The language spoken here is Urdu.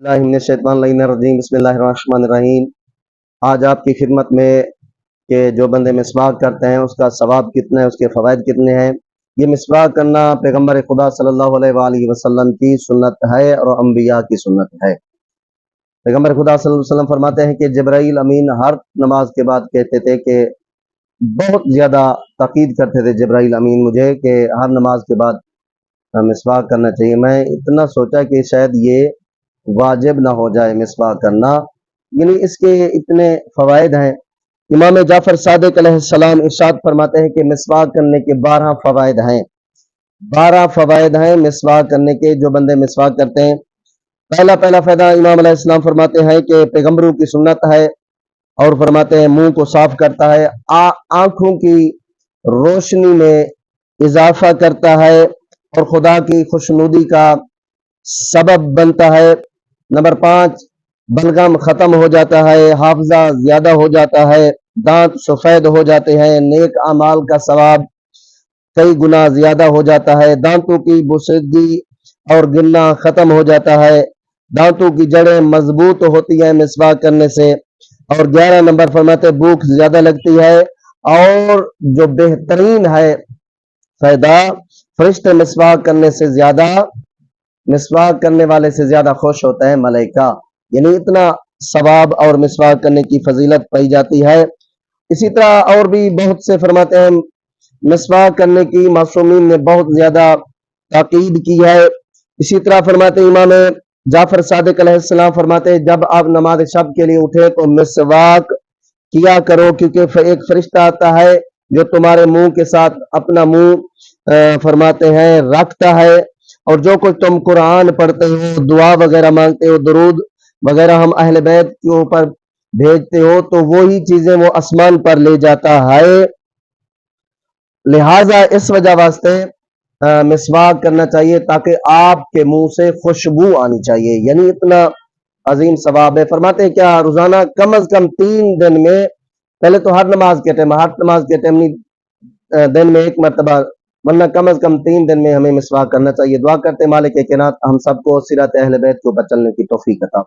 بسم اللہ الرحمن الرحیم۔ آج آپ کی خدمت میں کہ جو بندے مسواک کرتے ہیں اس کا ثواب کتنا ہے، اس کے فوائد کتنے ہیں۔ یہ مسواک کرنا پیغمبر خدا صلی اللہ علیہ وآلہ وسلم کی سنت ہے اور انبیاء کی سنت ہے۔ پیغمبر خدا صلی اللہ علیہ وسلم فرماتے ہیں کہ جبرائیل امین ہر نماز کے بعد کہتے تھے کہ بہت زیادہ تاکید کرتے تھے جبرائیل امین مجھے کہ ہر نماز کے بعد مسواک کرنا چاہیے۔ میں اتنا سوچا کہ شاید یہ واجب نہ ہو جائے مسواک کرنا، یعنی اس کے اتنے فوائد ہیں۔ امام جعفر صادق علیہ السلام ارشاد فرماتے ہیں کہ مسواک کرنے کے 12 فوائد ہیں۔ 12 فوائد ہیں مسواک کرنے کے، جو بندے مسواک کرتے ہیں۔ پہلا فائدہ امام علیہ السلام فرماتے ہیں کہ پیغمبروں کی سنت ہے، اور فرماتے ہیں منہ کو صاف کرتا ہے، آنکھوں کی روشنی میں اضافہ کرتا ہے اور خدا کی خوشنودی کا سبب بنتا ہے۔ نمبر 5، بلغم ختم ہو جاتا ہے، حافظہ زیادہ ہو جاتا ہے، دانت سفید ہو جاتے ہیں، نیک اعمال کا ثواب کئی گنا زیادہ ہو جاتا ہے، دانتوں کی بوسیدگی اور گرنا ختم ہو جاتا ہے، دانتوں کی جڑیں مضبوط ہوتی ہیں مسواک کرنے سے۔ اور 11 نمبر فرماتے بھوک زیادہ لگتی ہے، اور جو بہترین ہے فائدہ، فرشتے مسواک کرنے سے زیادہ، مسواک کرنے والے سے زیادہ خوش ہوتا ہے ملائکہ، یعنی اتنا ثواب اور مسواک کرنے کی فضیلت پائی جاتی ہے۔ اسی طرح اور بھی بہت سے فرماتے ہیں مسواک کرنے کی معصومین نے بہت زیادہ تاکید کی ہے۔ اسی طرح فرماتے امام جعفر صادق علیہ السلام فرماتے ہیں جب آپ نماز شب کے لیے اٹھے تو مسواک کیا کرو، کیونکہ ایک فرشتہ آتا ہے جو تمہارے منہ کے ساتھ اپنا منہ فرماتے ہیں رکھتا ہے، اور جو کچھ تم قرآن پڑھتے ہو، دعا وغیرہ مانگتے ہو، درود وغیرہ ہم اہل بیت کے اوپر بھیجتے ہو، تو وہی چیزیں وہ آسمان پر لے جاتا ہے۔ لہٰذا اس وجہ واسطے مسواک کرنا چاہیے تاکہ آپ کے منہ سے خوشبو آنی چاہیے، یعنی اتنا عظیم ثواب ہے۔ فرماتے ہیں کیا روزانہ کم از کم 3 دن میں، پہلے تو ہر نماز کے ٹائم نہیں، دن میں 1 مرتبہ، ورنہ کم از کم 3 دن میں ہمیں مسواک کرنا چاہیے۔ دعا کرتے مالک کائنات ہم سب کو سیرت اہل بیت کے اوپر چلنے کی توفیق عطا